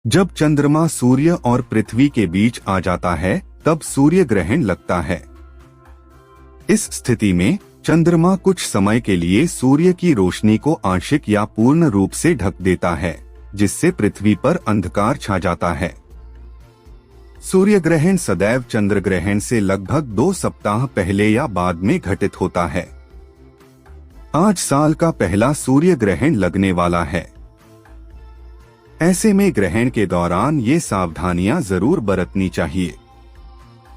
जब चंद्रमा सूर्य और पृथ्वी के बीच आ जाता है तब सूर्य ग्रहण लगता है। इस स्थिति में चंद्रमा कुछ समय के लिए सूर्य की रोशनी को आंशिक या पूर्ण रूप से ढक देता है, जिससे पृथ्वी पर अंधकार छा जाता है। सूर्य ग्रहण सदैव चंद्र ग्रहण से लगभग 2 सप्ताह पहले या बाद में घटित होता है। आज साल का पहला सूर्य ग्रहण लगने वाला है। ऐसे में ग्रहण के दौरान ये सावधानियां जरूर बरतनी चाहिए,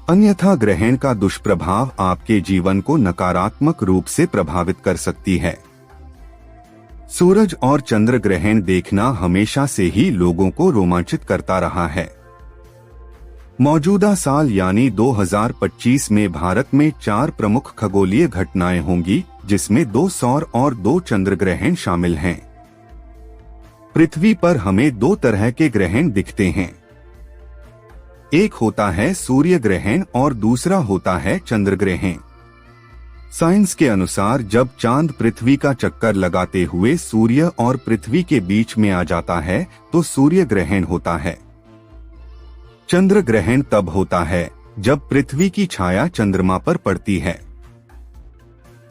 अन्यथा ग्रहण का दुष्प्रभाव आपके जीवन को नकारात्मक रूप से प्रभावित कर सकती है। सूरज और चंद्र ग्रहण देखना हमेशा से ही लोगों को रोमांचित करता रहा है। मौजूदा साल यानी 2025 में भारत में 4 प्रमुख खगोलीय घटनाएं होंगी, जिसमें 2 सौर और 2 चंद्र ग्रहण शामिल हैं। पृथ्वी पर हमें 2 तरह के ग्रहण दिखते हैं, एक होता है सूर्य ग्रहण और दूसरा होता है चंद्र ग्रहण। साइंस के अनुसार जब चांद पृथ्वी का चक्कर लगाते हुए सूर्य और पृथ्वी के बीच में आ जाता है तो सूर्य ग्रहण होता है। चंद्र ग्रहण तब होता है जब पृथ्वी की छाया चंद्रमा पर पड़ती है।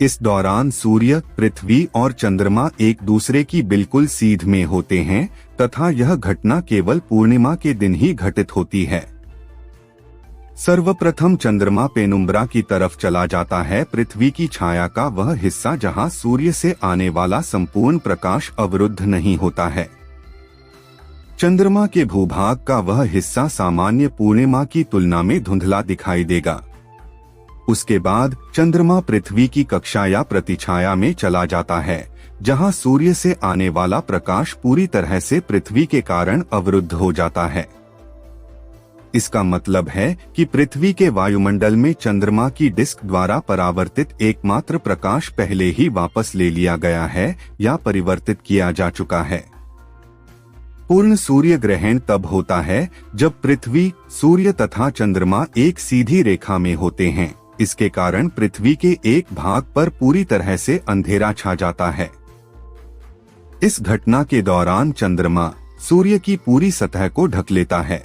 इस दौरान सूर्य, पृथ्वी और चंद्रमा एक दूसरे की बिल्कुल सीध में होते हैं तथा यह घटना केवल पूर्णिमा के दिन ही घटित होती है। सर्वप्रथम चंद्रमा पेनुम्ब्रा की तरफ चला जाता है, पृथ्वी की छाया का वह हिस्सा जहां सूर्य से आने वाला संपूर्ण प्रकाश अवरुद्ध नहीं होता है। चंद्रमा के भूभाग का वह हिस्सा सामान्य पूर्णिमा की तुलना में धुंधला दिखाई देगा। उसके बाद चंद्रमा पृथ्वी की कक्षा या प्रतिछाया में चला जाता है, जहां सूर्य से आने वाला प्रकाश पूरी तरह से पृथ्वी के कारण अवरुद्ध हो जाता है। इसका मतलब है कि पृथ्वी के वायुमंडल में चंद्रमा की डिस्क द्वारा परावर्तित एकमात्र प्रकाश पहले ही वापस ले लिया गया है या परिवर्तित किया जा चुका है। पूर्ण सूर्य ग्रहण तब होता है जब पृथ्वी, सूर्य तथा चंद्रमा एक सीधी रेखा में होते हैं। इसके कारण पृथ्वी के एक भाग पर पूरी तरह से अंधेरा छा जाता है। इस घटना के दौरान चंद्रमा सूर्य की पूरी सतह को ढक लेता है।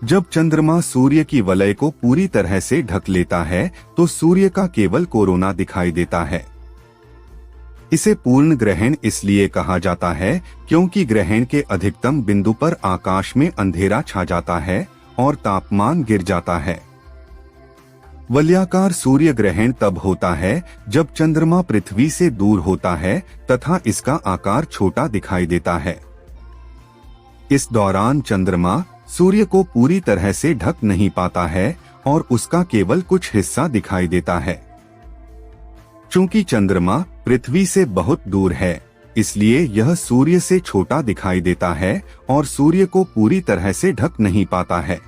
जब चंद्रमा सूर्य की वलय को पूरी तरह से ढक लेता है तो सूर्य का केवल कोरोना दिखाई देता है। इसे पूर्ण ग्रहण इसलिए कहा जाता है क्योंकि ग्रहण के अधिकतम बिंदु पर आकाश में अंधेरा छा जाता है और तापमान गिर जाता है। वलयाकार सूर्य ग्रहण तब होता है जब चंद्रमा पृथ्वी से दूर होता है तथा इसका आकार छोटा दिखाई देता है। इस दौरान चंद्रमा सूर्य को पूरी तरह से ढक नहीं पाता है और उसका केवल कुछ हिस्सा दिखाई देता है। चूंकि चंद्रमा पृथ्वी से बहुत दूर है, इसलिए यह सूर्य से छोटा दिखाई देता है और सूर्य को पूरी तरह से ढक नहीं पाता है।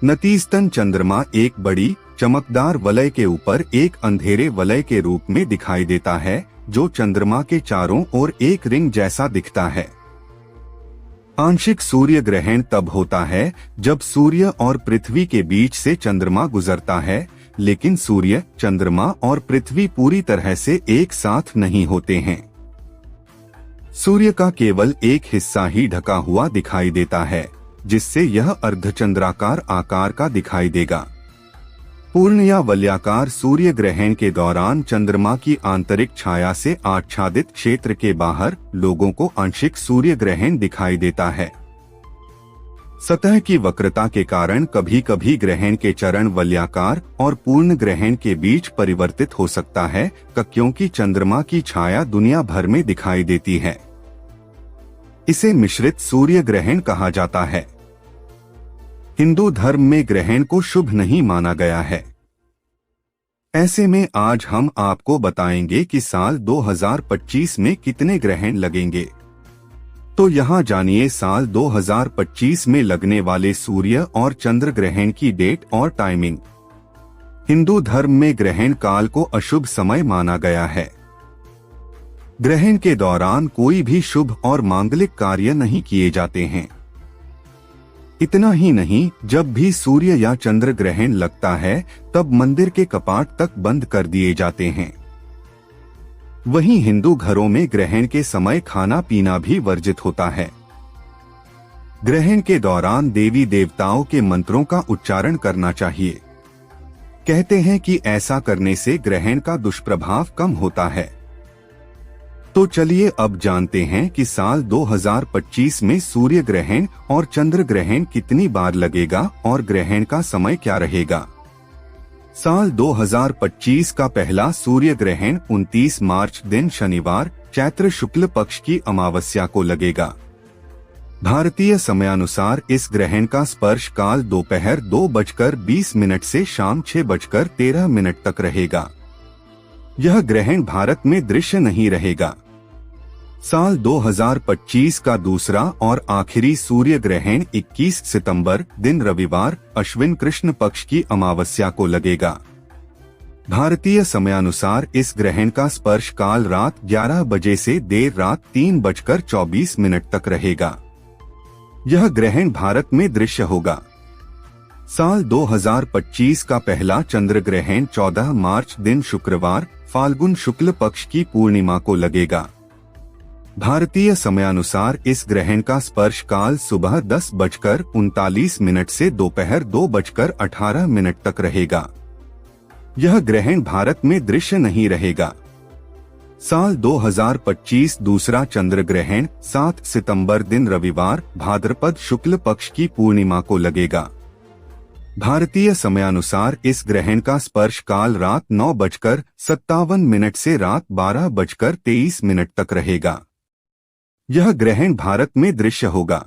नतीजतन चंद्रमा एक बड़ी चमकदार वलय के ऊपर एक अंधेरे वलय के रूप में दिखाई देता है, जो चंद्रमा के चारों ओर एक रिंग जैसा दिखता है। आंशिक सूर्य ग्रहण तब होता है जब सूर्य और पृथ्वी के बीच से चंद्रमा गुजरता है, लेकिन सूर्य, चंद्रमा और पृथ्वी पूरी तरह से एक साथ नहीं होते हैं। सूर्य का केवल एक हिस्सा ही ढका हुआ दिखाई देता है, जिससे यह अर्धचंद्राकार आकार का दिखाई देगा। पूर्ण या वलयाकार सूर्य ग्रहण के दौरान चंद्रमा की आंतरिक छाया से आच्छादित क्षेत्र के बाहर लोगों को आंशिक सूर्य ग्रहण दिखाई देता है। सतह की वक्रता के कारण कभी कभी ग्रहण के चरण वलयाकार और पूर्ण ग्रहण के बीच परिवर्तित हो सकता है, क्योंकि चंद्रमा की छाया दुनिया भर में दिखाई देती है। इसे मिश्रित सूर्य ग्रहण कहा जाता है। हिंदू धर्म में ग्रहण को शुभ नहीं माना गया है। ऐसे में आज हम आपको बताएंगे कि साल 2025 में कितने ग्रहण लगेंगे। तो यहाँ जानिए साल 2025 में लगने वाले सूर्य और चंद्र ग्रहण की डेट और टाइमिंग। हिंदू धर्म में ग्रहण काल को अशुभ समय माना गया है। ग्रहण के दौरान कोई भी शुभ और मांगलिक कार्य नहीं किए जाते हैं। इतना ही नहीं, जब भी सूर्य या चंद्र ग्रहण लगता है तब मंदिर के कपाट तक बंद कर दिए जाते हैं। वहीं हिंदू घरों में ग्रहण के समय खाना पीना भी वर्जित होता है। ग्रहण के दौरान देवी देवताओं के मंत्रों का उच्चारण करना चाहिए। कहते हैं कि ऐसा करने से ग्रहण का दुष्प्रभाव कम होता है। तो चलिए अब जानते हैं कि साल 2025 में सूर्य ग्रहण और चंद्र ग्रहण कितनी बार लगेगा और ग्रहण का समय क्या रहेगा। साल 2025 का पहला सूर्य ग्रहण 29 मार्च दिन शनिवार चैत्र शुक्ल पक्ष की अमावस्या को लगेगा। भारतीय समयानुसार इस ग्रहण का स्पर्श काल दोपहर 2:20 से शाम 6:13 तक रहेगा। यह ग्रहण भारत में दृश्य नहीं रहेगा। साल 2025 का दूसरा और आखिरी सूर्य ग्रहण 21 सितंबर दिन रविवार अश्विन कृष्ण पक्ष की अमावस्या को लगेगा। भारतीय समयानुसार इस ग्रहण का स्पर्श काल रात 11 बजे से देर रात 3:24 तक रहेगा। यह ग्रहण भारत में दृश्य होगा। साल 2025 का पहला चंद्र ग्रहण 14 मार्च दिन शुक्रवार फाल्गुन शुक्ल पक्ष की पूर्णिमा को लगेगा। भारतीय समयानुसार इस ग्रहण का स्पर्श काल सुबह 10:39 से दोपहर 2:18 तक रहेगा। यह ग्रहण भारत में दृश्य नहीं रहेगा। साल 2025 दूसरा चंद्र ग्रहण 7 सितंबर दिन रविवार भाद्रपद शुक्ल पक्ष की पूर्णिमा को लगेगा। भारतीय समयानुसार इस ग्रहण का स्पर्श काल रात 9:57 से रात 12:23 तक रहेगा। यह ग्रहण भारत में दृश्य होगा।